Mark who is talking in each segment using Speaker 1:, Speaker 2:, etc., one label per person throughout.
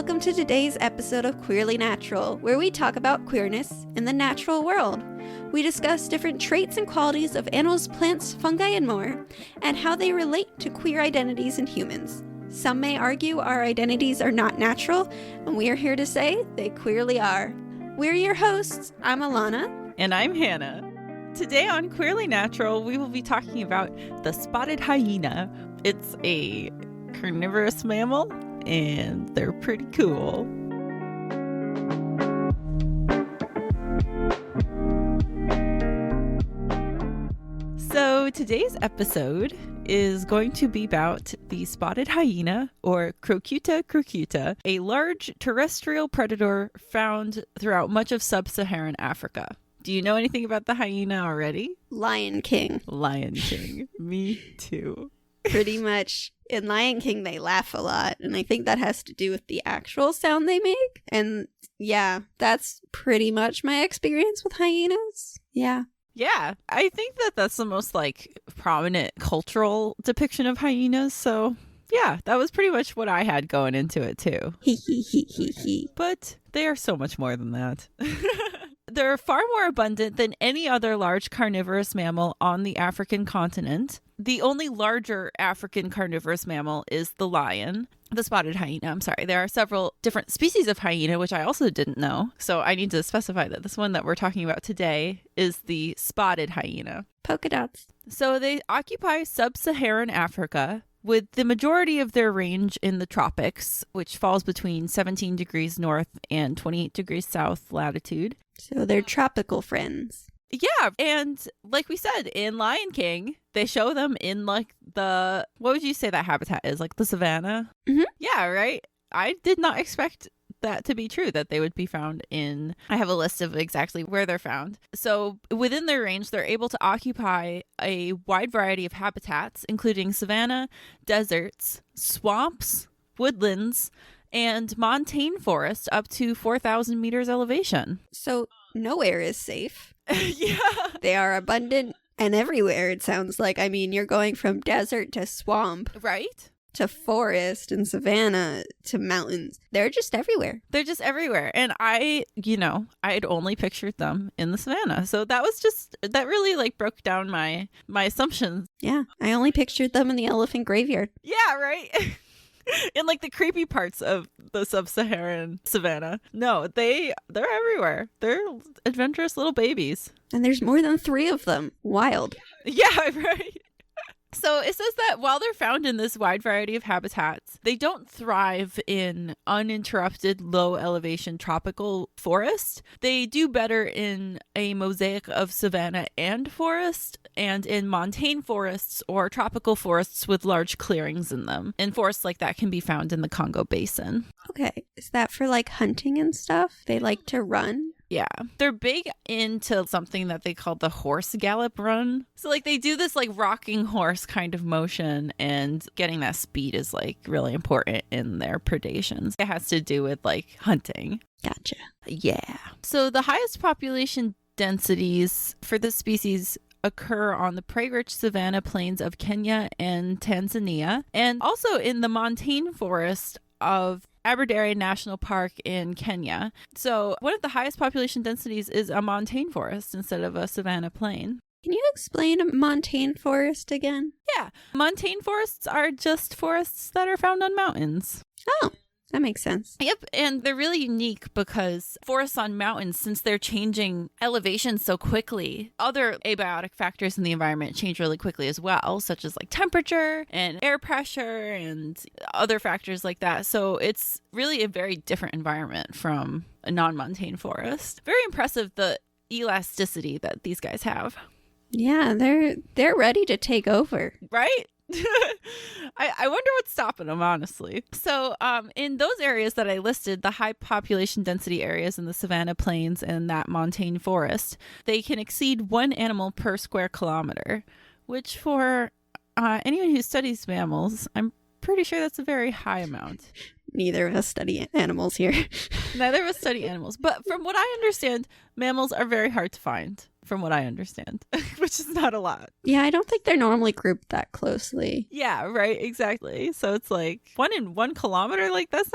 Speaker 1: Welcome to today's episode of Queerly Natural, where we talk about queerness in the natural world. We discuss different traits and qualities of animals, plants, fungi, and more, and how they relate to queer identities in humans. Some may argue our identities are not natural, and we are here to say they queerly are. We're your hosts. I'm Ilana.
Speaker 2: And I'm Hannah. Today on Queerly Natural, we will be talking about the spotted hyena. It's a carniverous mammal, and they're pretty cool. So today's episode is going to be about the spotted hyena, or Crocuta, a large terrestrial predator found throughout much of sub-Saharan Africa. Do you know anything about the hyena already?
Speaker 1: Lion King.
Speaker 2: Lion King. Me too.
Speaker 1: Pretty much. In Lion King, they laugh a lot, and I think that has to do with the actual sound they make. And yeah, that's pretty much my experience with hyenas. Yeah.
Speaker 2: Yeah, I think that that's the most prominent cultural depiction of hyenas. So yeah, that was pretty much what I had going into it too. But they are so much more than that. They're far more abundant than any other large carnivorous mammal on the African continent. The only larger African carnivorous mammal is the lion, the spotted hyena. I'm sorry. There are several different species of hyena, which I also didn't know. So I need to specify that this one that we're talking about today is the spotted hyena.
Speaker 1: Polka dots.
Speaker 2: So they occupy sub-Saharan Africa, with the majority of their range in the tropics, which falls between 17 degrees north and 28 degrees south latitude.
Speaker 1: So they're tropical friends.
Speaker 2: Yeah, and like we said, in Lion King, they show them in what would you say that habitat is? Like the savannah?
Speaker 1: Mm-hmm.
Speaker 2: Yeah, right? I did not expect that to be true, that they would be found in. I have a list of exactly where they're found. So within their range, they're able to occupy a wide variety of habitats, including savanna, deserts, swamps, woodlands, and montane forest up to 4,000 meters elevation.
Speaker 1: So nowhere is safe.
Speaker 2: Yeah.
Speaker 1: They are abundant and everywhere, it sounds like. I mean, you're going from desert to swamp.
Speaker 2: Right?
Speaker 1: To forest and savanna to mountains. They're just everywhere.
Speaker 2: They're just everywhere. And I had only pictured them in the savannah. So that really broke down my assumptions.
Speaker 1: Yeah, I only pictured them in the elephant graveyard.
Speaker 2: Yeah, right? In the creepy parts of the sub-Saharan savannah. No, they're everywhere. They're adventurous little babies.
Speaker 1: And there's more than 3 of them. Wild.
Speaker 2: Yeah, right. So it says that while they're found in this wide variety of habitats, they don't thrive in uninterrupted low elevation tropical forest. They do better in a mosaic of savanna and forest, and in montane forests or tropical forests with large clearings in them. And forests like that can be found in the Congo Basin.
Speaker 1: Okay. Is that for hunting and stuff? They like to run?
Speaker 2: Yeah. They're big into something that they call the horse gallop run. So they do this rocking horse kind of motion, and getting that speed is really important in their predations. It has to do with hunting.
Speaker 1: Gotcha.
Speaker 2: Yeah. So the highest population densities for this species occur on the prey-rich savanna plains of Kenya and Tanzania, and also in the montane forest of Aberdare National Park in Kenya. So one of the highest population densities is a montane forest instead of a savanna plain.
Speaker 1: Can you explain a montane forest again?
Speaker 2: Yeah. Montane forests are just forests that are found on mountains.
Speaker 1: Oh, that makes sense.
Speaker 2: Yep, and they're really unique because forests on mountains, since they're changing elevation so quickly, other abiotic factors in the environment change really quickly as well, such as temperature and air pressure and other factors like that. So it's really a very different environment from a non-montane forest. Very impressive, the elasticity that these guys have.
Speaker 1: Yeah, they're ready to take over.
Speaker 2: Right? I wonder what's stopping them, honestly. So in those areas that I listed, the high population density areas in the savanna plains and that montane forest, they can exceed 1 animal per square kilometer, which for anyone who studies mammals, I'm pretty sure that's a very high amount.
Speaker 1: Neither of us study animals here.
Speaker 2: Neither of us study animals. But from what I understand, mammals are very hard to find, from what I understand, which is not a lot.
Speaker 1: Yeah, I don't think they're normally grouped that closely.
Speaker 2: Yeah, right. Exactly. So it's 1 in 1 kilometer. That's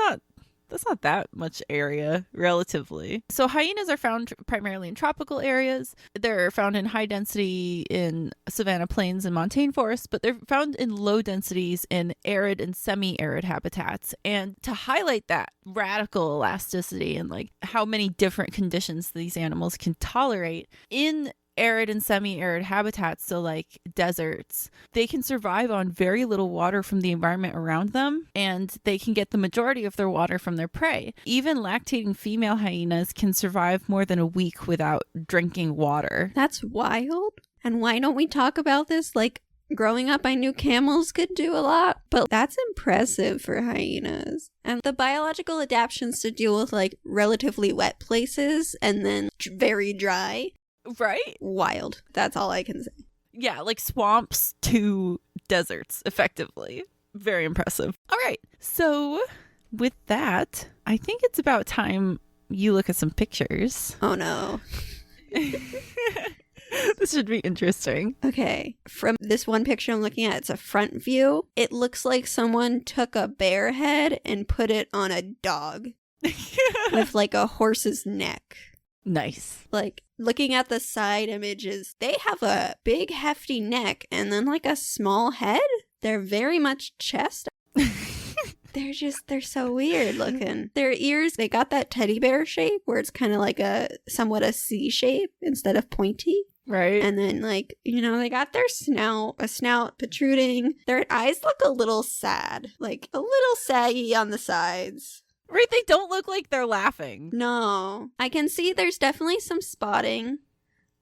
Speaker 2: That's not that much area, relatively. So hyenas are found primarily in tropical areas. They're found in high density in savanna plains and montane forests, but they're found in low densities in arid and semi-arid habitats. And to highlight that radical elasticity and like how many different conditions these animals can tolerate in arid and semi-arid habitats, so like deserts, they can survive on very little water from the environment around them, and they can get the majority of their water from their prey. Even lactating female hyenas can survive more than a week without drinking water.
Speaker 1: That's wild. And why don't we talk about this? Like, growing up, I knew camels could do a lot, but that's impressive for hyenas. And the biological adaptations to deal with like relatively wet places and then very dry.
Speaker 2: Right?
Speaker 1: Wild. That's all I can say.
Speaker 2: Yeah, like swamps to deserts, effectively. Very impressive. All right. So with that, I think it's about time you look at some pictures.
Speaker 1: Oh, no.
Speaker 2: This should be interesting.
Speaker 1: Okay. From this one picture I'm looking at, it's a front view. It looks like someone took a bear head and put it on a dog with like a horse's neck.
Speaker 2: Nice.
Speaker 1: Like, looking at the side images, they have a big hefty neck and then like a small head. They're very much chest. They're so weird looking. Their ears, they got that teddy bear shape where it's kind of like somewhat a C shape instead of pointy.
Speaker 2: Right.
Speaker 1: And then like, they got their a snout protruding. Their eyes look a little sad, like a little saggy on the sides.
Speaker 2: Right, they don't look like they're laughing.
Speaker 1: No. I can see there's definitely some spotting.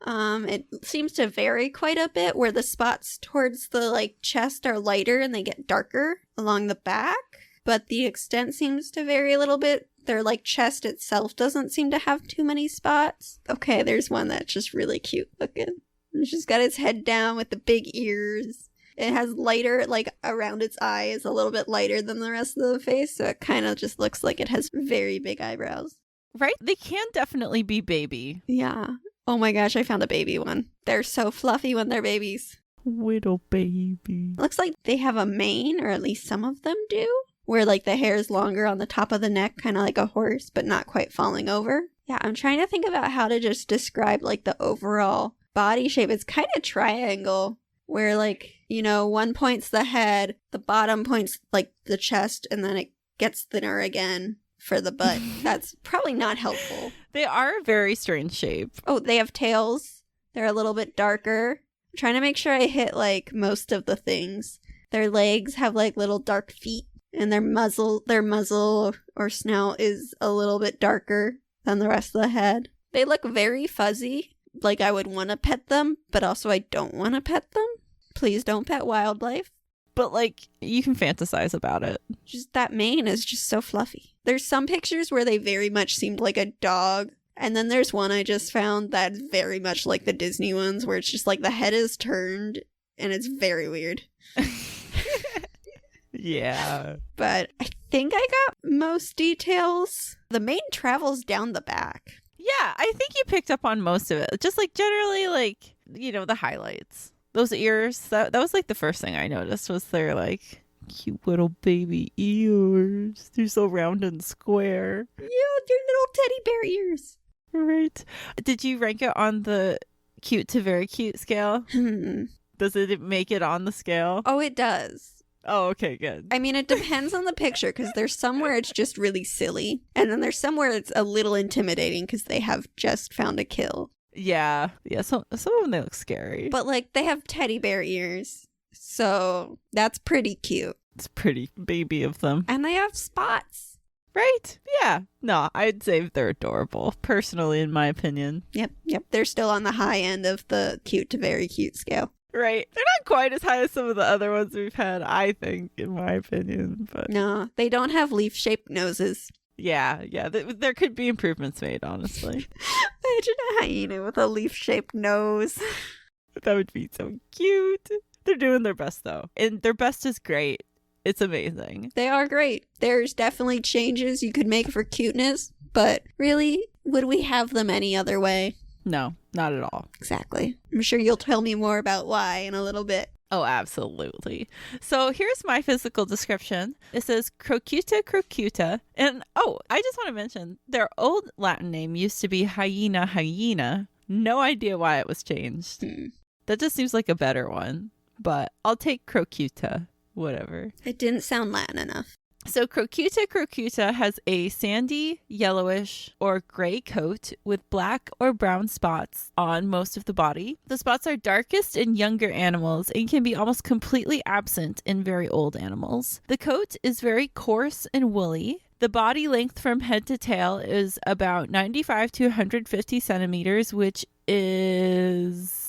Speaker 1: It seems to vary quite a bit where the spots towards the like chest are lighter and they get darker along the back, but the extent seems to vary a little bit. Their like chest itself doesn't seem to have too many spots. Okay, there's one that's just really cute looking. It's just got its head down with the big ears. It has lighter, like, around its eye is a little bit lighter than the rest of the face, so it kind of just looks like it has very big eyebrows.
Speaker 2: Right? They can definitely be baby.
Speaker 1: Yeah. Oh my gosh, I found a baby one. They're so fluffy when they're babies.
Speaker 2: Little baby.
Speaker 1: Looks like they have a mane, or at least some of them do, where, like, the hair is longer on the top of the neck, kind of like a horse, but not quite falling over. Yeah, I'm trying to think about how to just describe, like, the overall body shape. It's kind of triangle. Where, like, one point's the head, the bottom point's, like, the chest, and then it gets thinner again for the butt. That's probably not helpful.
Speaker 2: They are a very strange shape.
Speaker 1: Oh, they have tails. They're a little bit darker. I'm trying to make sure I hit, like, most of the things. Their legs have, like, little dark feet, and their muzzle or snout is a little bit darker than the rest of the head. They look very fuzzy. Like, I would want to pet them, but also I don't want to pet them. Please don't pet wildlife.
Speaker 2: But, like, you can fantasize about it.
Speaker 1: Just that mane is just so fluffy. There's some pictures where they very much seemed like a dog. And then there's one I just found that's very much like the Disney ones, where it's just like the head is turned, and it's very weird.
Speaker 2: Yeah.
Speaker 1: But I think I got most details. The mane travels down the back.
Speaker 2: Yeah, I think you picked up on most of it. Just like generally like, the highlights. Those ears, that was like the first thing I noticed was their like cute little baby ears. They're so round and square.
Speaker 1: Yeah, their little teddy bear ears.
Speaker 2: Right. Did you rank it on the cute to very cute scale? Does it make it on the scale?
Speaker 1: Oh, it does.
Speaker 2: Oh, okay, good.
Speaker 1: I mean, it depends on the picture, because there's somewhere it's just really silly. And then there's somewhere it's a little intimidating because they have just found a kill.
Speaker 2: Yeah. Some of them, they look scary.
Speaker 1: But, like, they have teddy bear ears. So that's pretty cute.
Speaker 2: It's pretty baby of them.
Speaker 1: And they have spots.
Speaker 2: Right? Yeah. No, I'd say they're adorable, personally, in my opinion.
Speaker 1: Yep. They're still on the high end of the cute to very cute scale.
Speaker 2: Right. They're not quite as high as some of the other ones we've had, I think, in my opinion. But
Speaker 1: no, they don't have leaf-shaped noses.
Speaker 2: Yeah. There could be improvements made, honestly.
Speaker 1: Imagine a hyena with a leaf-shaped nose.
Speaker 2: That would be so cute. They're doing their best, though. And their best is great. It's amazing.
Speaker 1: They are great. There's definitely changes you could make for cuteness, but really, would we have them any other way?
Speaker 2: No, not at all.
Speaker 1: Exactly. I'm sure you'll tell me more about why in a little bit.
Speaker 2: Oh, absolutely. So here's my physical description. It says Crocuta crocuta. And I just want to mention their old Latin name used to be hyena. No idea why it was changed. That just seems like a better one. But I'll take Crocuta. Whatever.
Speaker 1: It didn't sound Latin enough.
Speaker 2: So Crocuta has a sandy, yellowish, or gray coat with black or brown spots on most of the body. The spots are darkest in younger animals and can be almost completely absent in very old animals. The coat is very coarse and woolly. The body length from head to tail is about 95 to 150 centimeters, which is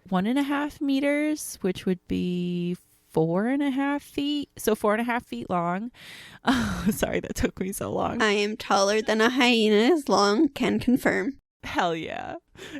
Speaker 2: 1.5 meters, which would be 4.5 feet. So 4.5 feet long. Oh, sorry, that took me so long.
Speaker 1: I am taller than a hyena is long, can confirm.
Speaker 2: Hell yeah.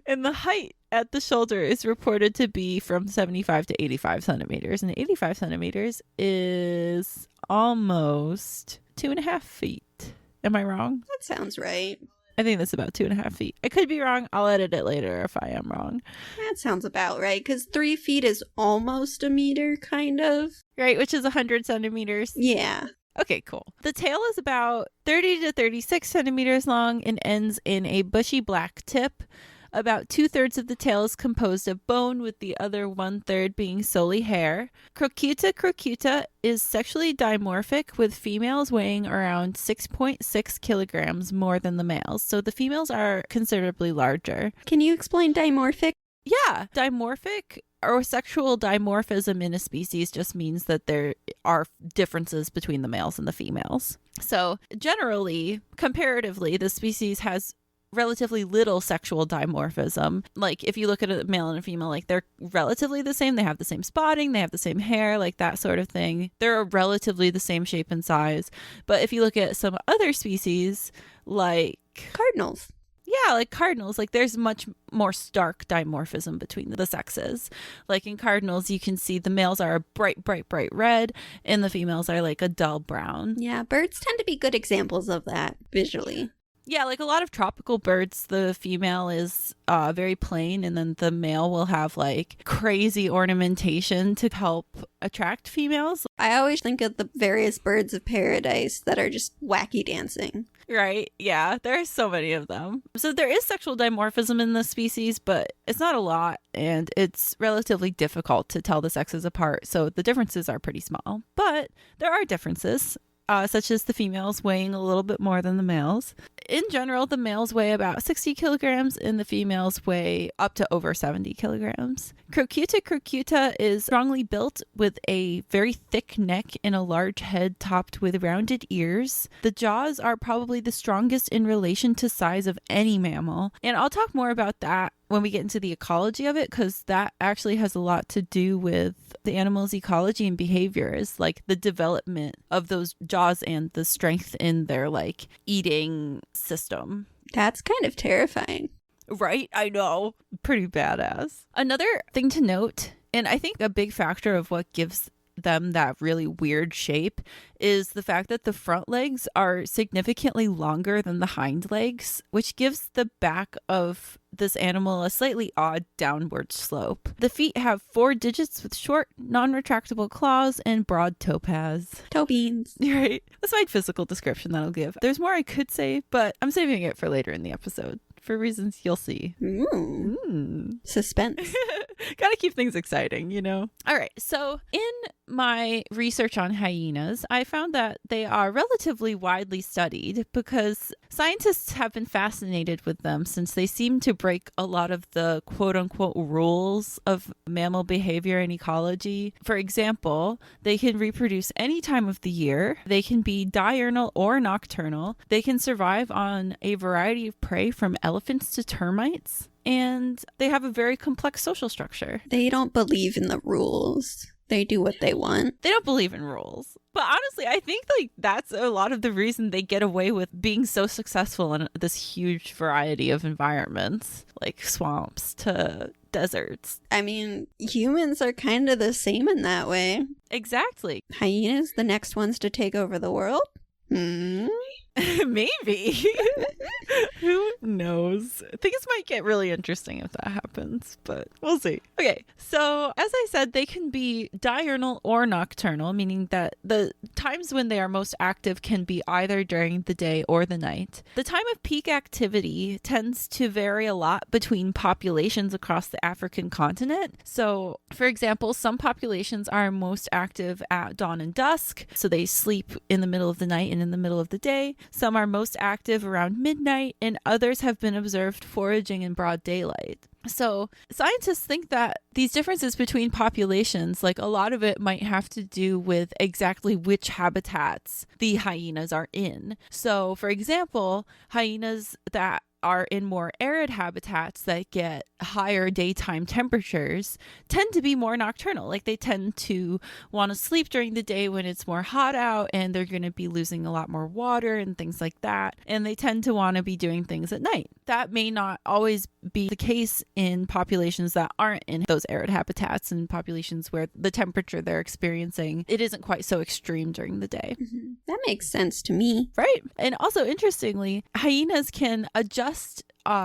Speaker 2: And the height at the shoulder is reported to be from 75 to 85 centimeters. And 85 centimeters is almost 2.5 feet. Am I wrong?
Speaker 1: That sounds right.
Speaker 2: I think that's about 2.5 feet. I could be wrong. I'll edit it later if I am wrong.
Speaker 1: That sounds about right, because 3 feet is almost a meter, kind of.
Speaker 2: Right, which is 100 centimeters.
Speaker 1: Yeah.
Speaker 2: Okay, cool. The tail is about 30 to 36 centimeters long and ends in a bushy black tip. About 2/3 of the tail is composed of bone, with the other 1/3 being solely hair. Crocuta is sexually dimorphic, with females weighing around 6.6 kilograms more than the males. So the females are considerably larger.
Speaker 1: Can you explain dimorphic?
Speaker 2: Yeah, dimorphic or sexual dimorphism in a species just means that there are differences between the males and the females. So generally, comparatively, the species has relatively little sexual dimorphism. Like if you look at a male and a female, like they're relatively the same. They have the same spotting, they have the same hair, like that sort of thing. They're relatively the same shape and size. But if you look at some other species, like
Speaker 1: Cardinals.
Speaker 2: Yeah, like cardinals, like there's much more stark dimorphism between the sexes. Like in cardinals, you can see the males are a bright red and the females are like a dull brown.
Speaker 1: Yeah, birds tend to be good examples of that visually.
Speaker 2: Yeah, like a lot of tropical birds, the female is very plain, and then the male will have like crazy ornamentation to help attract females.
Speaker 1: I always think of the various birds of paradise that are just wacky dancing.
Speaker 2: Right, yeah, there are so many of them. So there is sexual dimorphism in the species, but it's not a lot, and it's relatively difficult to tell the sexes apart, so the differences are pretty small. But there are differences. Such as the females weighing a little bit more than the males. In general, the males weigh about 60 kilograms and the females weigh up to over 70 kilograms. Crocuta is strongly built with a very thick neck and a large head topped with rounded ears. The jaws are probably the strongest in relation to size of any mammal. And I'll talk more about that when we get into the ecology of it, because that actually has a lot to do with the animal's ecology and behaviors, like the development of those jaws and the strength in their like eating system.
Speaker 1: That's kind of terrifying.
Speaker 2: Right? I know. Pretty badass. Another thing to note, and I think a big factor of what gives them that really weird shape, is the fact that the front legs are significantly longer than the hind legs, which gives the back of this animal a slightly odd downward slope. The feet have 4 digits with short, non-retractable claws and broad toe paths.
Speaker 1: Toe beans.
Speaker 2: Right. That's my physical description that I'll give. There's more I could say, but I'm saving it for later in the episode, for reasons you'll see.
Speaker 1: Suspense.
Speaker 2: Gotta keep things exciting, you know? All right, so in my research on hyenas, I found that they are relatively widely studied because scientists have been fascinated with them since they seem to break a lot of the quote-unquote rules of mammal behavior and ecology. For example, they can reproduce any time of the year. They can be diurnal or nocturnal. They can survive on a variety of prey from elephants to termites. And they have a very complex social structure.
Speaker 1: They don't believe in the rules. They do what they want.
Speaker 2: They don't believe in rules. But honestly, I think like that's a lot of the reason they get away with being so successful in this huge variety of environments, like swamps to deserts.
Speaker 1: I mean, humans are kind of the same in that way.
Speaker 2: Exactly.
Speaker 1: Hyenas, the next ones to take over the world?
Speaker 2: Maybe. Who knows? Things might get really interesting if that happens, but we'll see. Okay, so as I said, they can be diurnal or nocturnal, meaning that the times when they are most active can be either during the day or the night. The time of peak activity tends to vary a lot between populations across the African continent. So, for example, some populations are most active at dawn and dusk, so they sleep in the middle of the night and in the middle of the day. Some are most active around midnight, and others have been observed foraging in broad daylight. So scientists think that these differences between populations, like a lot of it might have to do with exactly which habitats the hyenas are in. So, for example, hyenas that are in more arid habitats that get higher daytime temperatures tend to be more nocturnal. Like they tend to want to sleep during the day when it's more hot out, and they're going to be losing a lot more water and things like that. And they tend to want to be doing things at night. That may not always be the case in populations that aren't in those arid habitats, and populations where the temperature they're experiencing, it isn't quite so extreme during the day.
Speaker 1: Mm-hmm. That makes sense to me.
Speaker 2: Right. And also, interestingly, hyenas can adjust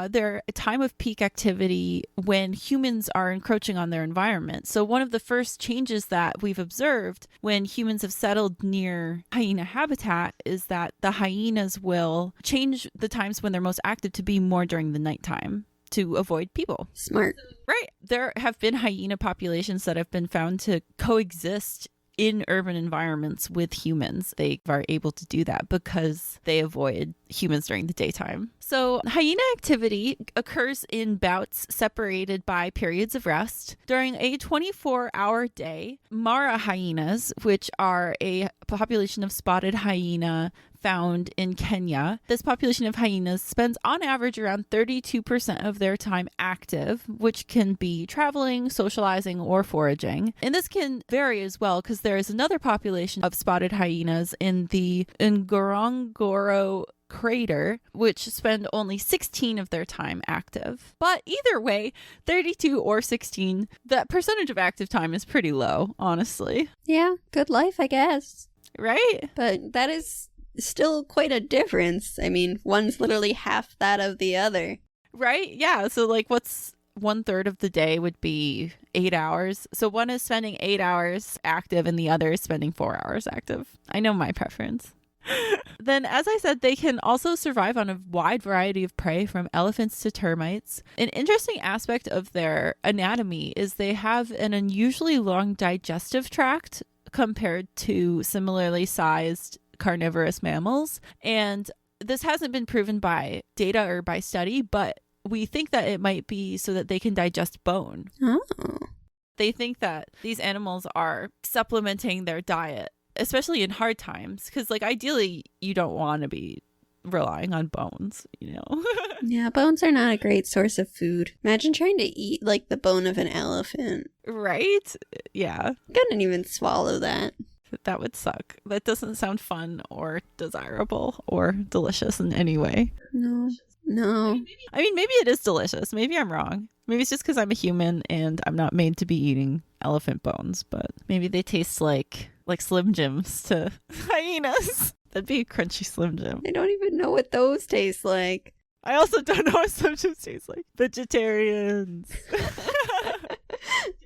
Speaker 2: their time of peak activity when humans are encroaching on their environment. So one of the first changes that we've observed when humans have settled near hyena habitat is that the hyenas will change the times when they're most active to be more during the nighttime to avoid people.
Speaker 1: Smart.
Speaker 2: Right. There have been hyena populations that have been found to coexist in urban environments with humans. They are able to do that because they avoid humans during the daytime. So hyena activity occurs in bouts separated by periods of rest. During a 24-hour day, Mara hyenas, which are a population of spotted hyena found in Kenya. This population of hyenas spends on average around 32% of their time active, which can be traveling, socializing, or foraging. And this can vary as well because there is another population of spotted hyenas in the Ngorongoro crater, which spend only 16 of their time active. But either way, 32 or 16, that percentage of active time is pretty low, honestly.
Speaker 1: Yeah, good life, I guess.
Speaker 2: Right?
Speaker 1: But that is still quite a difference. I mean, one's literally half that of the other.
Speaker 2: Right? Yeah. So like what's 1/3 of the day would be 8 hours. So one is spending 8 hours active and the other is spending 4 hours active. I know my preference. Then, as I said, they can also survive on a wide variety of prey, from elephants to termites. An interesting aspect of their anatomy is they have an unusually long digestive tract compared to similarly sized carnivorous mammals. And this hasn't been proven by data or by study, but we think that it might be so that they can digest bone.
Speaker 1: Oh.
Speaker 2: They think that these animals are supplementing their diet, especially in hard times, because like ideally you don't want to be relying on bones, you know.
Speaker 1: Yeah, bones are not a great source of food. Imagine trying to eat like the bone of an elephant.
Speaker 2: Right? Yeah.
Speaker 1: Couldn't even swallow that.
Speaker 2: That would suck. That doesn't sound fun or desirable or delicious in any way.
Speaker 1: No.
Speaker 2: I mean, maybe it is delicious. Maybe I'm wrong. Maybe it's just because I'm a human and I'm not made to be eating elephant bones, but maybe they taste like Slim Jims to hyenas. That'd be a crunchy Slim Jim.
Speaker 1: I don't even know what those taste like.
Speaker 2: I also don't know what Slim Jims taste like. Vegetarians.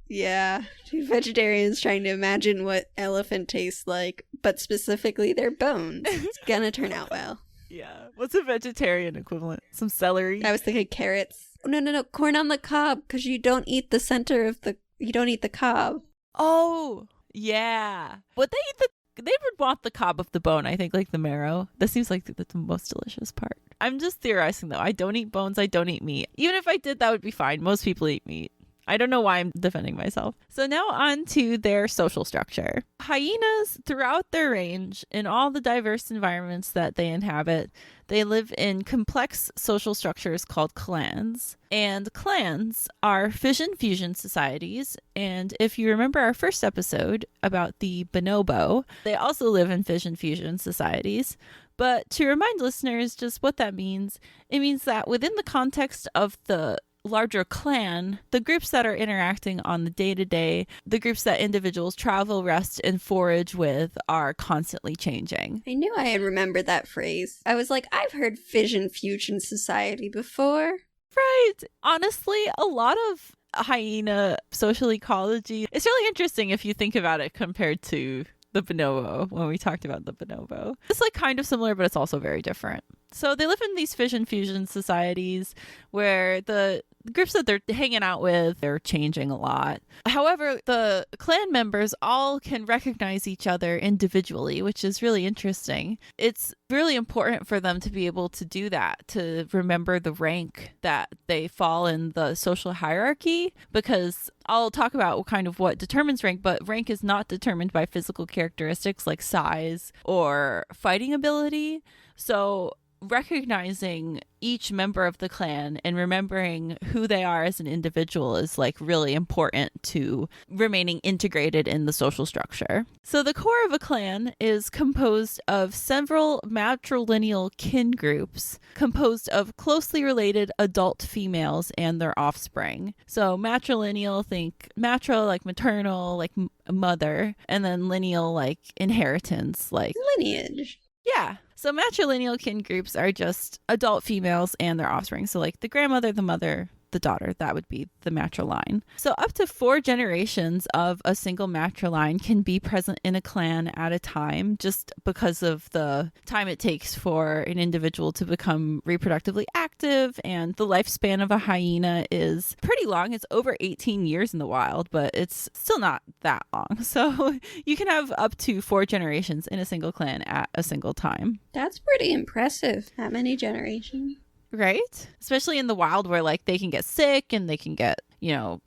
Speaker 1: Yeah, two vegetarians trying to imagine what elephant tastes like, but specifically their bones. It's gonna turn out well.
Speaker 2: Yeah. What's a vegetarian equivalent? Some celery?
Speaker 1: I was thinking carrots. No. Corn on the cob, because you don't eat the center of you don't eat the cob.
Speaker 2: Oh, yeah. But they would want the cob of the bone, I think, like the marrow. That seems like the most delicious part. I'm just theorizing, though. I don't eat bones. I don't eat meat. Even if I did, that would be fine. Most people eat meat. I don't know why I'm defending myself. So now on to their social structure. Hyenas, throughout their range, in all the diverse environments that they inhabit, they live in complex social structures called clans. And clans are fission-fusion societies. And if you remember our first episode about the bonobo, they also live in fission-fusion societies. But to remind listeners just what that means, it means that within the context of the larger clan, the groups that are interacting on the day-to-day, the groups that individuals travel, rest, and forage with are constantly changing.
Speaker 1: I knew I had remembered that phrase. I was like, I've heard fission fusion society before.
Speaker 2: Right. Honestly, a lot of hyena social ecology, it's really interesting if you think about it compared to the bonobo, when we talked about the bonobo. It's like kind of similar, but it's also very different. So they live in these fission fusion societies where the groups that they're hanging out with, they're changing a lot. However, the clan members all can recognize each other individually, which is really interesting. It's really important for them to be able to do that, to remember the rank that they fall in the social hierarchy, because I'll talk about kind of what determines rank, but rank is not determined by physical characteristics like size or fighting ability. So recognizing each member of the clan and remembering who they are as an individual is like really important to remaining integrated in the social structure. So the core of a clan is composed of several matrilineal kin groups composed of closely related adult females and their offspring. So matrilineal, think matro like maternal, like mother, and then lineal like inheritance, like
Speaker 1: lineage.
Speaker 2: Yeah. So matrilineal kin groups are just adult females and their offspring. So like the grandmother, the mother, the daughter, that would be the matriline. So up to 4 generations of a single matriline can be present in a clan at a time, just because of the time it takes for an individual to become reproductively active. And the lifespan of a hyena is pretty long. It's over 18 years in the wild, but it's still not that long. So you can have up to 4 generations in a single clan at a single time.
Speaker 1: That's pretty impressive. That many generations.
Speaker 2: Right? Especially in the wild where like they can get sick and they can get,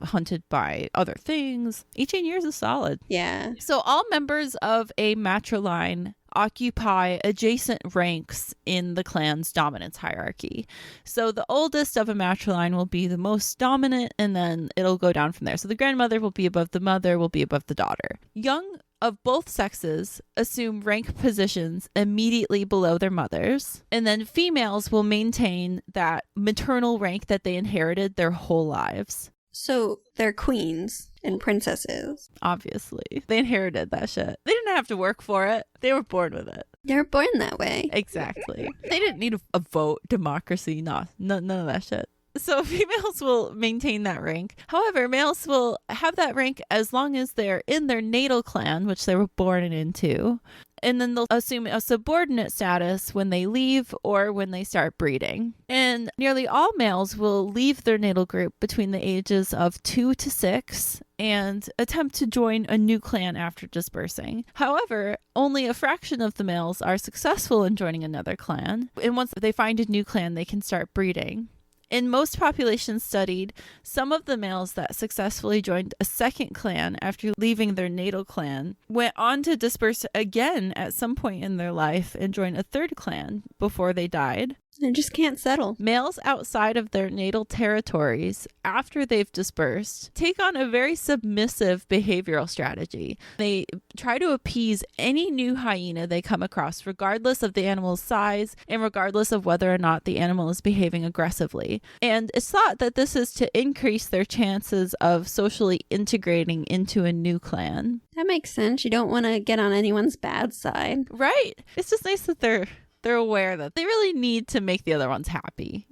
Speaker 2: hunted by other things. 18 years is solid.
Speaker 1: Yeah.
Speaker 2: So all members of a matriline occupy adjacent ranks in the clan's dominance hierarchy. So the oldest of a matriline will be the most dominant, and then it'll go down from there. So the grandmother will be above the mother, will be above the daughter. Young of both sexes assume rank positions immediately below their mothers, and then females will maintain that maternal rank that they inherited their whole lives.
Speaker 1: So they're queens and princesses.
Speaker 2: Obviously. They inherited that shit. They didn't have to work for it. They were born with it.
Speaker 1: They were born that way.
Speaker 2: Exactly. They didn't need a vote, democracy, none of that shit. So females will maintain that rank. However, males will have that rank as long as they're in their natal clan, which they were born into. And then they'll assume a subordinate status when they leave or when they start breeding. And nearly all males will leave their natal group between the ages of 2 to 6 and attempt to join a new clan after dispersing. However, only a fraction of the males are successful in joining another clan. And once they find a new clan, they can start breeding. In most populations studied, some of the males that successfully joined a second clan after leaving their natal clan went on to disperse again at some point in their life and join a third clan before they died.
Speaker 1: They just can't settle.
Speaker 2: Males outside of their natal territories, after they've dispersed, take on a very submissive behavioral strategy. They try to appease any new hyena they come across, regardless of the animal's size and regardless of whether or not the animal is behaving aggressively. And it's thought that this is to increase their chances of socially integrating into a new clan.
Speaker 1: That makes sense. You don't want to get on anyone's bad side.
Speaker 2: Right. It's just nice that they're aware that they really need to make the other ones happy,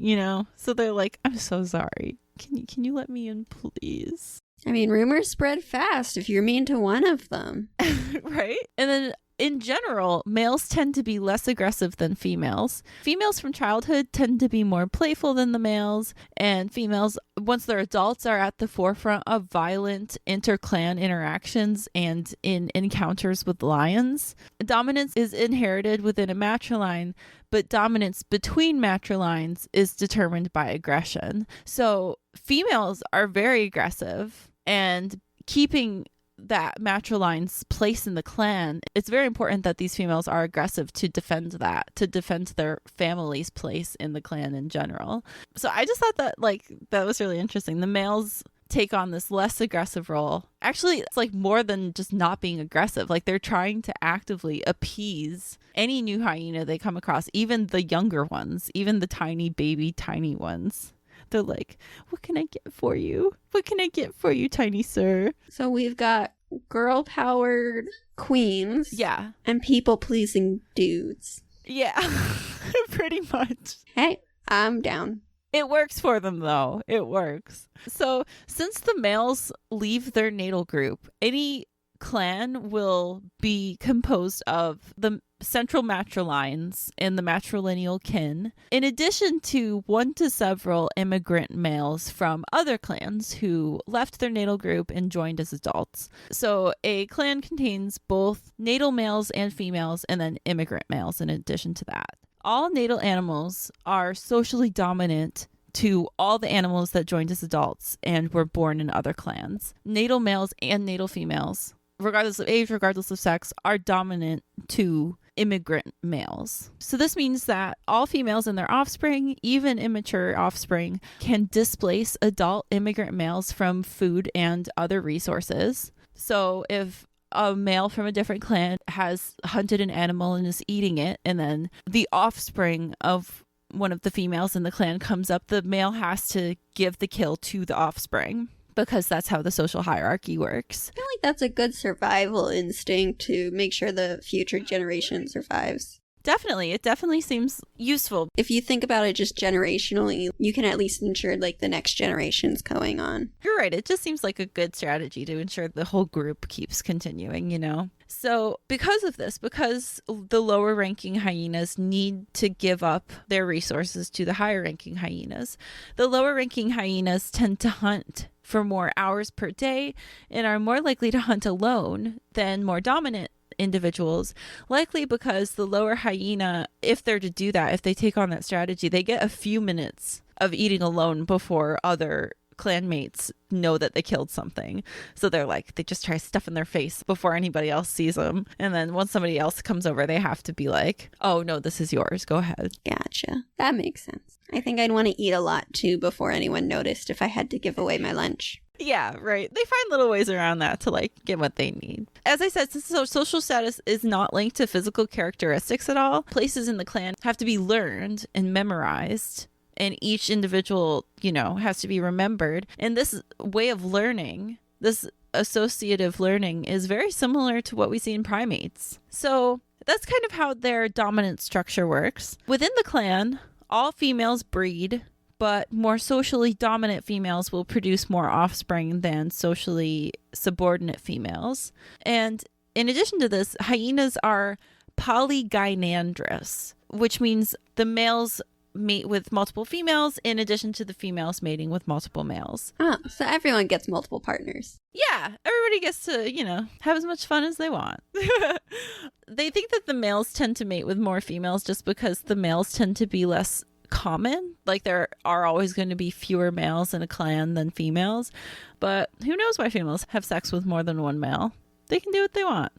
Speaker 2: So they're like, I'm so sorry. Can you let me in, please?
Speaker 1: I mean, rumors spread fast if you're mean to one of them.
Speaker 2: Right? And then in general, males tend to be less aggressive than females. Females from childhood tend to be more playful than the males, and females, once they're adults, are at the forefront of violent inter-clan interactions and in encounters with lions. Dominance is inherited within a matriline, but dominance between matrilines is determined by aggression. So females are very aggressive, and keeping that matriline's place in the clan, it's very important that these females are aggressive to defend their family's place in the clan in general. So I just thought that that was really interesting. The males take on this less aggressive role. Actually, it's more than just not being aggressive. They're trying to actively appease any new hyena they come across, even the younger ones, even the tiny ones. They're like, what can I get for you? What can I get for you, tiny sir?
Speaker 1: So we've got girl-powered queens.
Speaker 2: Yeah.
Speaker 1: And people-pleasing dudes.
Speaker 2: Yeah, pretty much.
Speaker 1: Hey, I'm down.
Speaker 2: It works for them, though. It works. So since the males leave their natal group, any clan will be composed of the central matrilines and the matrilineal kin, in addition to one to several immigrant males from other clans who left their natal group and joined as adults. So a clan contains both natal males and females, and then immigrant males in addition to that. All natal animals are socially dominant to all the animals that joined as adults and were born in other clans. Natal males and natal females, regardless of age, regardless of sex, are dominant to immigrant males. So this means that all females and their offspring, even immature offspring, can displace adult immigrant males from food and other resources. So if a male from a different clan has hunted an animal and is eating it, and then the offspring of one of the females in the clan comes up, the male has to give the kill to the offspring, because that's how the social hierarchy works.
Speaker 1: I feel like that's a good survival instinct to make sure the future generation survives.
Speaker 2: Definitely. It definitely seems useful.
Speaker 1: If you think about it just generationally, you can at least ensure like the next generation's going on.
Speaker 2: You're right. It just seems like a good strategy to ensure the whole group keeps continuing, you know? So because of this, because the lower ranking hyenas need to give up their resources to the higher ranking hyenas, the lower ranking hyenas tend to hunt for more hours per day and are more likely to hunt alone than more dominant individuals, likely because the lower hyena, if they're to do that, if they take on that strategy, they get a few minutes of eating alone before other clanmates know that they killed something. So they're like, they just try stuffing their face before anybody else sees them. And then once somebody else comes over, they have to be like, oh no, this is yours. Go ahead.
Speaker 1: Gotcha. That makes sense. I think I'd want to eat a lot too before anyone noticed if I had to give away my lunch.
Speaker 2: Yeah, right. They find little ways around that to like get what they need. As I said, since social status is not linked to physical characteristics at all, places in the clan have to be learned and memorized, and each individual, you know, has to be remembered. And this way of learning, this associative learning, is very similar to what we see in primates. So that's kind of how their dominant structure works. Within the clan, all females breed, but more socially dominant females will produce more offspring than socially subordinate females. And in addition to this, hyenas are polygynandrous, which means the males mate with multiple females in addition to the females mating with multiple males.
Speaker 1: Oh, so everyone gets multiple partners.
Speaker 2: Yeah, everybody gets to, you know, have as much fun as they want. They think that the males tend to mate with more females just because the males tend to be less common. Like there are always going to be fewer males in a clan than females, but who knows why females have sex with more than one male? They can do what they want.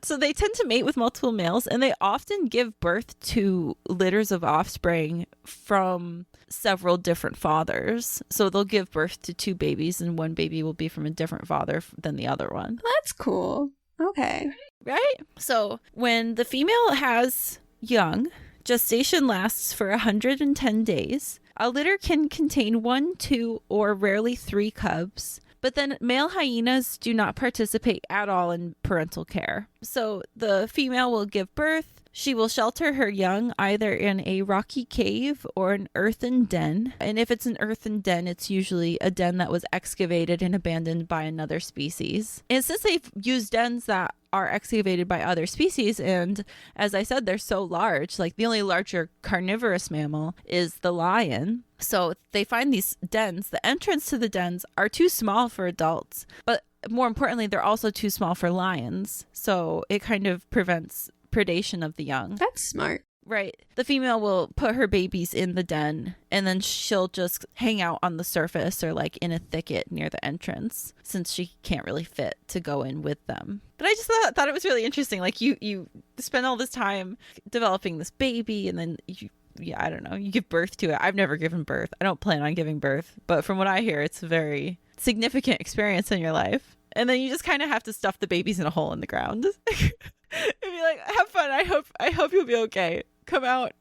Speaker 2: So they tend to mate with multiple males, and they often give birth to litters of offspring from several different fathers. So they'll give birth to two babies, and one baby will be from a different father than the other one.
Speaker 1: That's cool. Okay.
Speaker 2: Right? So when the female has young, gestation lasts for 110 days. A litter can contain 1, 2, or rarely 3 cubs. But then male hyenas do not participate at all in parental care. So the female will give birth. She will shelter her young either in a rocky cave or an earthen den. And if it's an earthen den, it's usually a den that was excavated and abandoned by another species. And since they've used dens that are excavated by other species, and as I said, they're so large, like the only larger carniverous mammal is the lion. So they find these dens. The entrance to the dens are too small for adults, but more importantly, they're also too small for lions. So it kind of prevents predation of the young.
Speaker 1: That's smart.
Speaker 2: Right. The female will put her babies in the den, and then she'll just hang out on the surface or like in a thicket near the entrance, since she can't really fit to go in with them. But I just thought it was really interesting. Like you spend all this time developing this baby, and then I don't know, you give birth to it. I've never given birth. I don't plan on giving birth, but from what I hear, it's a very significant experience in your life. And then you just kind of have to stuff the babies in a hole in the ground. And be like, have fun. I hope you'll be okay. come out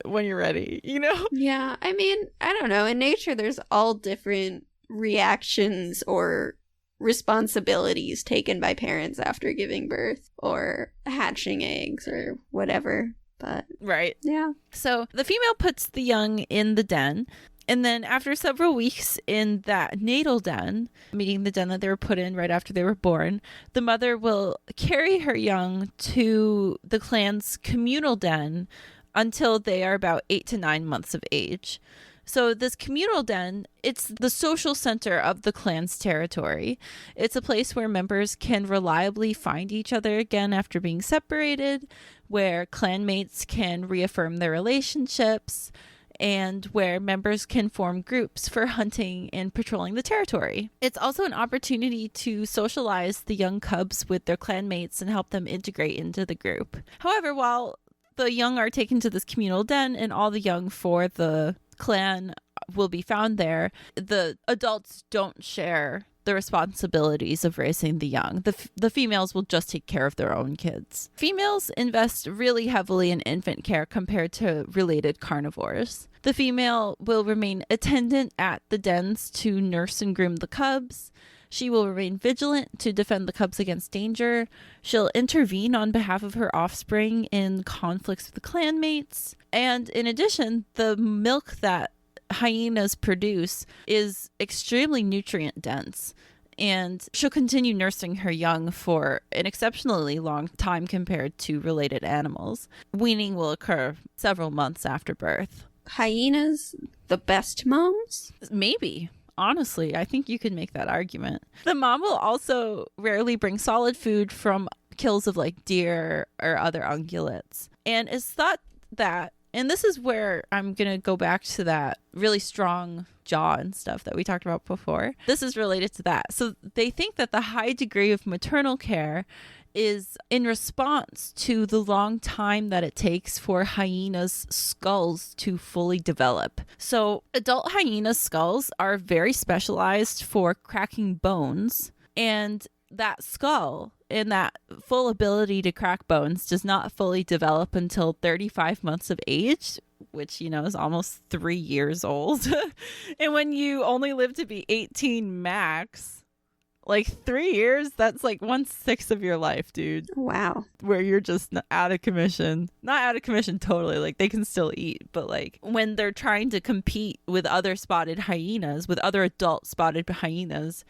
Speaker 2: when you're ready, you know?
Speaker 1: Yeah, I mean, I don't know. In nature, there's all different reactions or responsibilities taken by parents after giving birth or hatching eggs or whatever. But
Speaker 2: right.
Speaker 1: Yeah.
Speaker 2: So the female puts the young in the den. And then after several weeks in that natal den, meaning the den that they were put in right after they were born, the mother will carry her young to the clan's communal den until they are about 8 to 9 months of age. So this communal den, it's the social center of the clan's territory. It's a place where members can reliably find each other again after being separated, where clanmates can reaffirm their relationships, and where members can form groups for hunting and patrolling the territory. It's also an opportunity to socialize the young cubs with their clanmates and help them integrate into the group. However, while the young are taken to this communal den and all the young for the clan will be found there, the adults don't share the responsibilities of raising the young. The females will just take care of their own kids. Females invest really heavily in infant care compared to related carnivores. The female will remain attendant at the dens to nurse and groom the cubs. She will remain vigilant to defend the cubs against danger. She'll intervene on behalf of her offspring in conflicts with clanmates. And in addition, the milk that hyenas produce is extremely nutrient dense, and she'll continue nursing her young for an exceptionally long time compared to related animals. Weaning will occur several months after birth.
Speaker 1: Hyenas, the best moms?
Speaker 2: Maybe. Honestly, I think you could make that argument. The mom will also rarely bring solid food from kills of like deer or other ungulates. And it's thought that, and this is where I'm going to go back to that really strong jaw and stuff that we talked about before. This is related to that. So they think that the high degree of maternal care is in response to the long time that it takes for hyenas' skulls to fully develop. So adult hyena skulls are very specialized for cracking bones, and that skull and that full ability to crack bones does not fully develop until 35 months of age, which, you know, is almost 3 years old. And when you only live to be 18 max, like 3 years, that's like 1/6 of your life, dude.
Speaker 1: Wow.
Speaker 2: Where you're just out of commission. Not out of commission totally, like they can still eat, but like when they're trying to compete with other spotted hyenas, with other adult spotted hyenas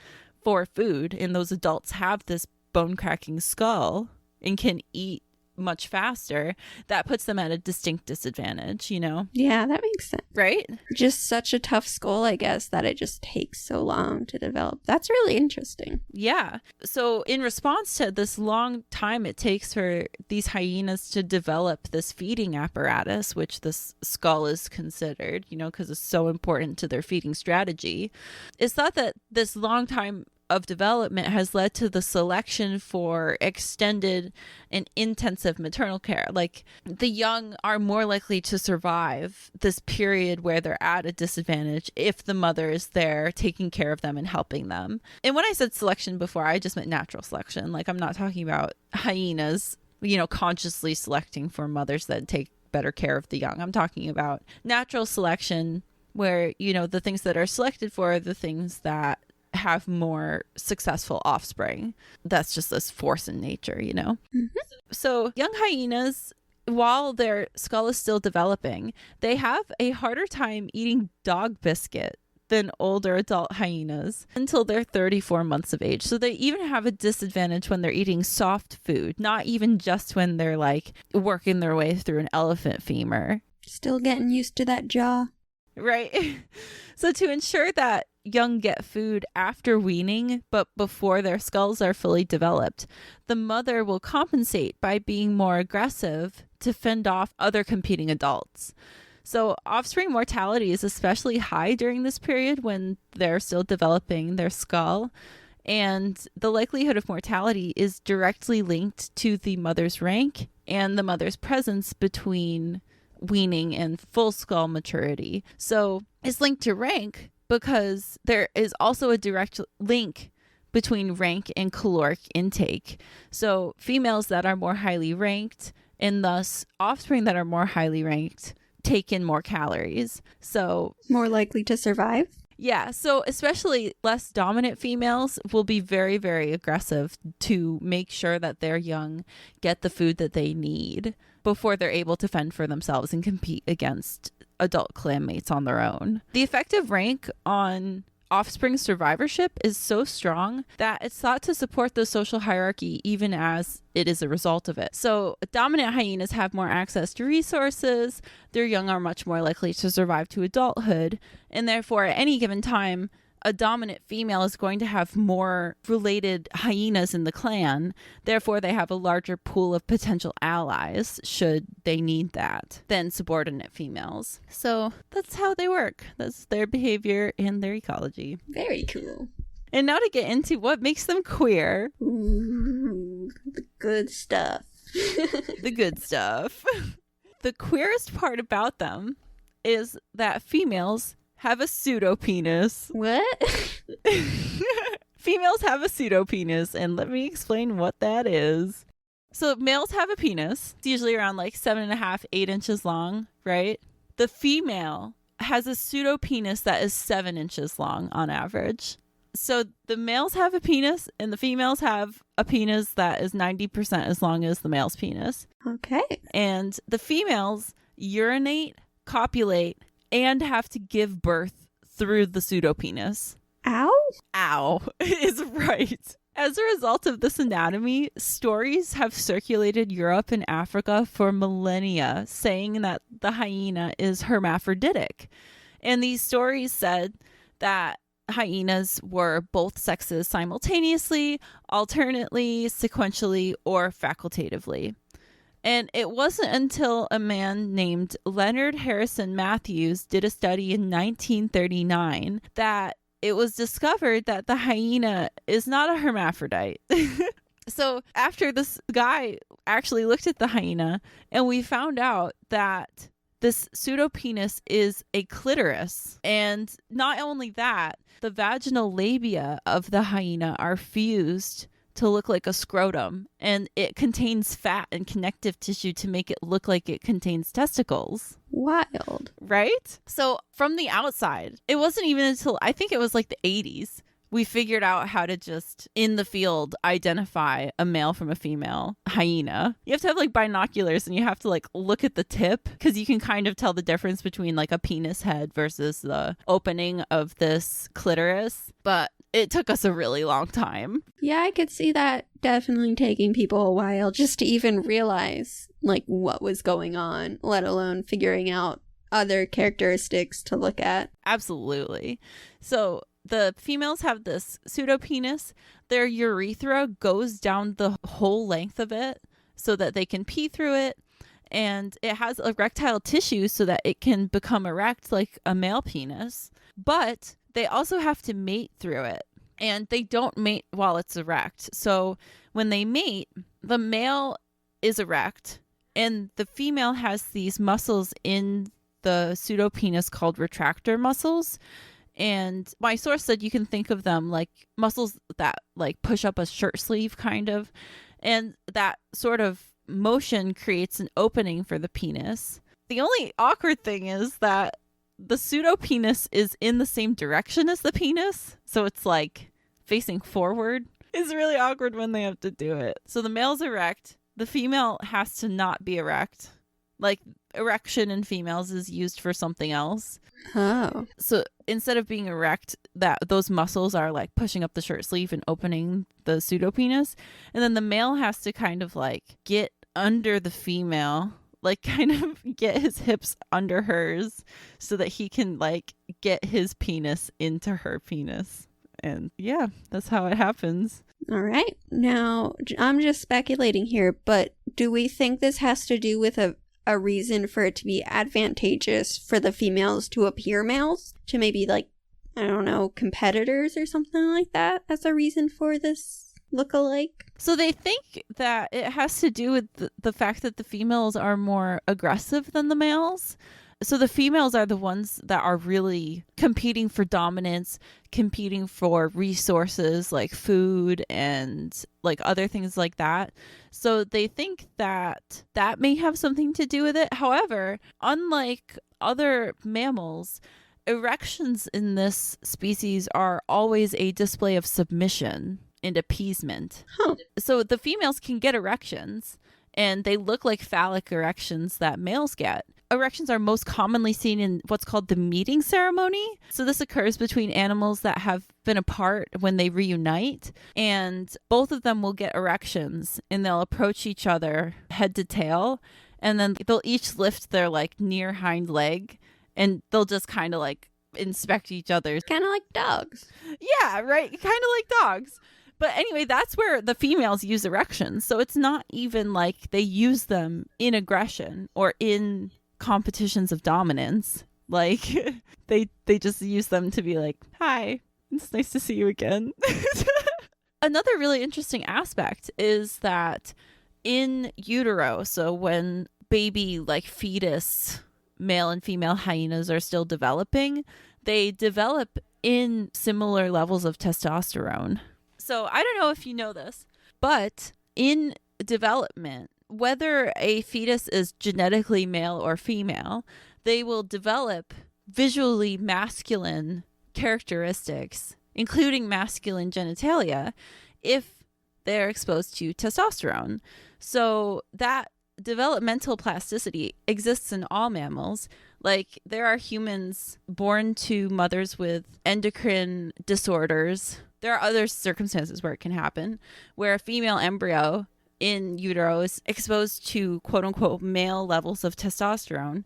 Speaker 2: for food, and those adults have this bone cracking skull and can eat much faster, that puts them at a distinct disadvantage, you know?
Speaker 1: Yeah, that makes sense.
Speaker 2: Right?
Speaker 1: Just such a tough skull, I guess, that it just takes so long to develop. That's really interesting.
Speaker 2: Yeah. So in response to this long time it takes for these hyenas to develop this feeding apparatus, which this skull is considered, you know, because it's so important to their feeding strategy, it's thought that this long time of development has led to the selection for extended and intensive maternal care. Like the young are more likely to survive this period where they're at a disadvantage if the mother is there taking care of them and helping them. And when I said selection before, I just meant natural selection. Like I'm not talking about hyenas, you know, consciously selecting for mothers that take better care of the young. I'm talking about natural selection where, you know, the things that are selected for are the things that have more successful offspring. That's just this force in nature, you know? Mm-hmm. So young hyenas, while their skull is still developing, they have a harder time eating dog biscuit than older adult hyenas until they're 34 months of age. So they even have a disadvantage when they're eating soft food, not even just when they're like working their way through an elephant femur.
Speaker 1: Still getting used to that jaw.
Speaker 2: Right. So to ensure that young get food after weaning, but before their skulls are fully developed, the mother will compensate by being more aggressive to fend off other competing adults. So offspring mortality is especially high during this period when they're still developing their skull. And the likelihood of mortality is directly linked to the mother's rank and the mother's presence between weaning and full skull maturity. So it's linked to rank because there is also a direct link between rank and caloric intake. So females that are more highly ranked and thus offspring that are more highly ranked take in more calories. So
Speaker 1: more likely to survive?
Speaker 2: Yeah, so especially less dominant females will be very, very aggressive to make sure that their young get the food that they need before they're able to fend for themselves and compete against adult clan mates on their own. The effective rank on offspring survivorship is so strong that it's thought to support the social hierarchy even as it is a result of it. So dominant hyenas have more access to resources, their young are much more likely to survive to adulthood, and therefore at any given time, a dominant female is going to have more related hyenas in the clan. Therefore, they have a larger pool of potential allies should they need that than subordinate females. So that's how they work. That's their behavior and their ecology.
Speaker 1: Very cool.
Speaker 2: And now to get into what makes them queer.
Speaker 1: Ooh, the good stuff.
Speaker 2: The good stuff. The queerest part about them is that females have a pseudopenis.
Speaker 1: What?
Speaker 2: Females have a pseudopenis, and let me explain what that is. So males have a penis. It's usually around like 7.5, 8 inches long, right? The female has a pseudopenis that is 7 inches long on average. So the males have a penis, and the females have a penis that is 90% as long as the male's penis.
Speaker 1: Okay.
Speaker 2: And the females urinate, copulate, and have to give birth through the pseudopenis. Ow is right. As a result of this anatomy, stories have circulated Europe and Africa for millennia, saying that the hyena is hermaphroditic. And these stories said that hyenas were both sexes simultaneously, alternately, sequentially, or facultatively. And it wasn't until a man named Leonard Harrison Matthews did a study in 1939 that it was discovered that the hyena is not a hermaphrodite. So after this guy actually looked at the hyena, and we found out that this pseudopenis is a clitoris. And not only that, the vaginal labia of the hyena are fused to look like a scrotum, and it contains fat and connective tissue to make it look like it contains testicles.
Speaker 1: Wild.
Speaker 2: Right? So from the outside, it wasn't even until I think it was like the 80s we figured out how to just in the field identify a male from a female hyena. You have to have like binoculars, and you have to like look at the tip because you can kind of tell the difference between like a penis head versus the opening of this clitoris. But it took us a really long time.
Speaker 1: Yeah, I could see that definitely taking people a while just to even realize like what was going on, let alone figuring out other characteristics to look at.
Speaker 2: Absolutely. So the females have this pseudopenis. Their urethra goes down the whole length of it so that they can pee through it. And it has erectile tissue so that it can become erect like a male penis. But they also have to mate through it. And they don't mate while it's erect. So when they mate, the male is erect, and the female has these muscles in the pseudopenis called retractor muscles. And my source said you can think of them like muscles that like push up a shirt sleeve kind of. And that sort of motion creates an opening for the penis. The only awkward thing is that the pseudopenis is in the same direction as the penis. So it's like facing forward. It's really awkward when they have to do it. So the male's erect. The female has to not be erect. Like erection in females is used for something else.
Speaker 1: Oh.
Speaker 2: So instead of being erect, that those muscles are like pushing up the shirt sleeve and opening the pseudopenis. And then the male has to kind of like get under the female, like kind of get his hips under hers so that he can like get his penis into her penis. And yeah, that's how it happens.
Speaker 1: All right. Now, I'm just speculating here, but do we think this has to do with a reason for it to be advantageous for the females to appear males? To maybe like, I don't know, competitors or something like that as a reason for this look-alike?
Speaker 2: So they think that it has to do with the fact that the females are more aggressive than the males. So the females are the ones that are really competing for dominance, competing for resources like food and like other things like that. So they think that that may have something to do with it. However, unlike other mammals, erections in this species are always a display of submission and appeasement.
Speaker 1: Huh.
Speaker 2: So the females can get erections, and they look like phallic erections that males get. Erections are most commonly seen in what's called the mating ceremony. So this occurs between animals that have been apart when they reunite, and both of them will get erections, and they'll approach each other head to tail, and then they'll each lift their like near hind leg, and they'll just kind of like inspect each other.
Speaker 1: Kind of like dogs.
Speaker 2: Yeah, right. Kind of like dogs. But anyway, that's where the females use erections. So it's not even like they use them in aggression or in competitions of dominance. Like they just use them to be like, hi, it's nice to see you again. Another really interesting aspect is that in utero, so when baby like fetus male and female hyenas are still developing, they develop in similar levels of testosterone. So I don't know if you know this, but in development, whether a fetus is genetically male or female, they will develop visually masculine characteristics, including masculine genitalia, if they're exposed to testosterone. So that developmental plasticity exists in all mammals. Like, there are humans born to mothers with endocrine disorders. There are other circumstances where it can happen, where a female embryo in utero is exposed to quote unquote male levels of testosterone,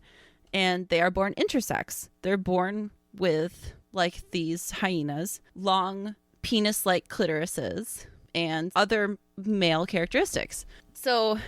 Speaker 2: and they are born intersex. They're born with, like these hyenas, long penis-like clitorises and other male characteristics. So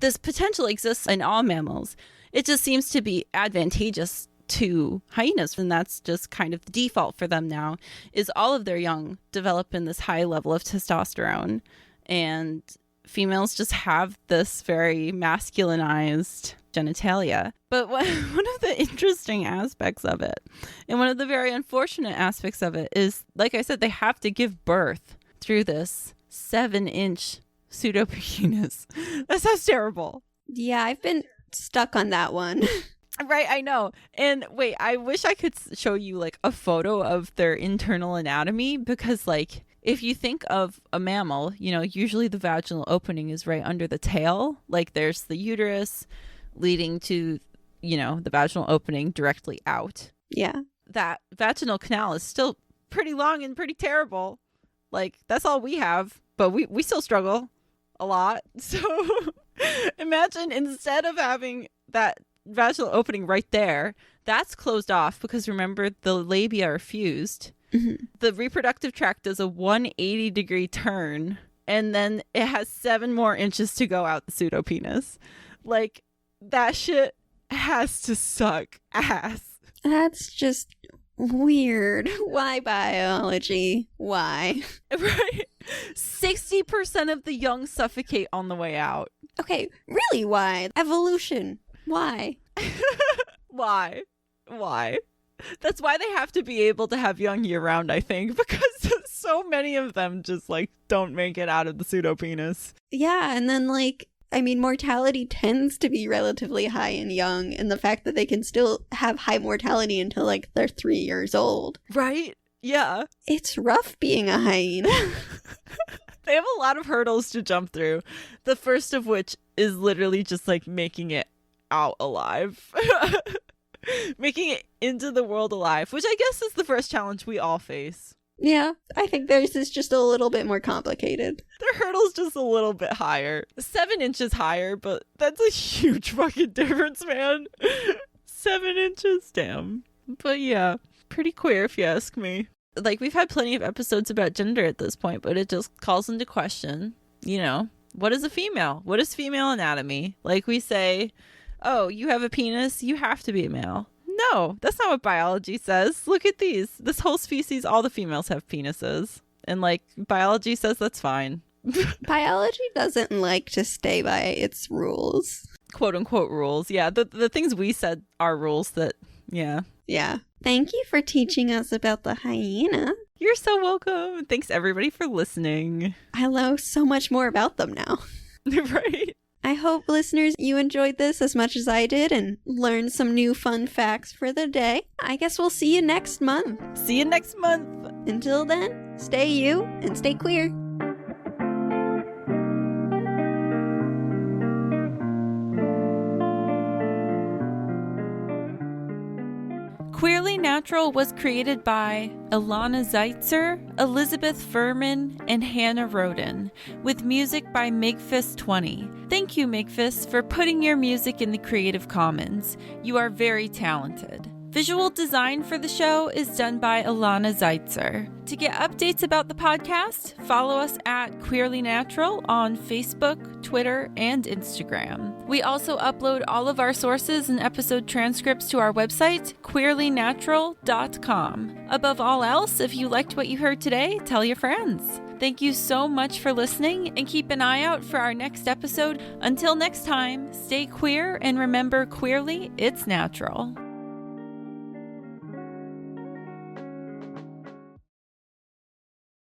Speaker 2: this potential exists in all mammals. It just seems to be advantageous to hyenas, and that's just kind of the default for them now, is all of their young develop in this high level of testosterone, and females just have this very masculinized genitalia. But one of the interesting aspects of it, and one of the very unfortunate aspects of it, is, like I said, they have to give birth through this 7-inch pseudopenis. That sounds terrible.
Speaker 1: Yeah, I've been stuck on that one.
Speaker 2: Right, I know. And wait, I wish I could show you like a photo of their internal anatomy, because like if you think of a mammal, you know, usually the vaginal opening is right under the tail. Like there's the uterus leading to, you know, the vaginal opening directly out.
Speaker 1: Yeah.
Speaker 2: That vaginal canal is still pretty long and pretty terrible. Like that's all we have, but we still struggle a lot. So imagine instead of having that vaginal opening right there, that's closed off, because remember, the labia are fused. Mm-hmm. The reproductive tract does a 180-degree turn, and then it has 7 more inches to go out the pseudopenis. Like, that shit has to suck ass.
Speaker 1: That's just weird. Why biology? Why?
Speaker 2: Right? 60% of the young suffocate on the way out.
Speaker 1: Okay, really why? Evolution. Why?
Speaker 2: Why? That's why they have to be able to have young year round, I think, because so many of them just like don't make it out of the pseudopenis.
Speaker 1: Yeah, and then like, I mean, mortality tends to be relatively high in young, and the fact that they can still have high mortality until like they're 3 years old.
Speaker 2: Right? Yeah.
Speaker 1: It's rough being a hyena.
Speaker 2: They have a lot of hurdles to jump through. The first of which is literally just like making it out alive. Making it into the world alive, which I guess is the first challenge we all face.
Speaker 1: Yeah, I think theirs is just a little bit more complicated.
Speaker 2: Their hurdle's just a little bit higher. 7 inches higher, but that's a huge fucking difference, man. 7 inches, damn. But yeah, pretty queer if you ask me. Like, we've had plenty of episodes about gender at this point, but it just calls into question, you know, what is a female? What is female anatomy? Like, we say, oh, you have a penis, you have to be a male. No, that's not what biology says. Look at these. This whole species, all the females have penises. And, like, biology says that's fine.
Speaker 1: Biology doesn't like to stay by its rules.
Speaker 2: quote unquote rules. Yeah, the things we said are rules that, yeah.
Speaker 1: Yeah. Thank you for teaching us about the hyena.
Speaker 2: You're so welcome. Thanks everybody for listening.
Speaker 1: I know so much more about them now.
Speaker 2: Right.
Speaker 1: I hope, listeners, you enjoyed this as much as I did and learned some new fun facts for the day. I guess we'll see you next month.
Speaker 2: See you next month.
Speaker 1: Until then, stay you and stay queer.
Speaker 2: Queerly Natural was created by Ilana Zeitzer, Elizabeth Furman, and Hannah Roden, with music by Megfist20. Thank you, Megfist, for putting your music in the Creative Commons. You are very talented. Visual design for the show is done by Ilana Zeitzer. To get updates about the podcast, follow us at Queerly Natural on Facebook, Twitter, and Instagram. We also upload all of our sources and episode transcripts to our website, queerlynatural.com. Above all else, if you liked what you heard today, tell your friends. Thank you so much for listening, and keep an eye out for our next episode. Until next time, stay queer and remember, queerly, it's natural.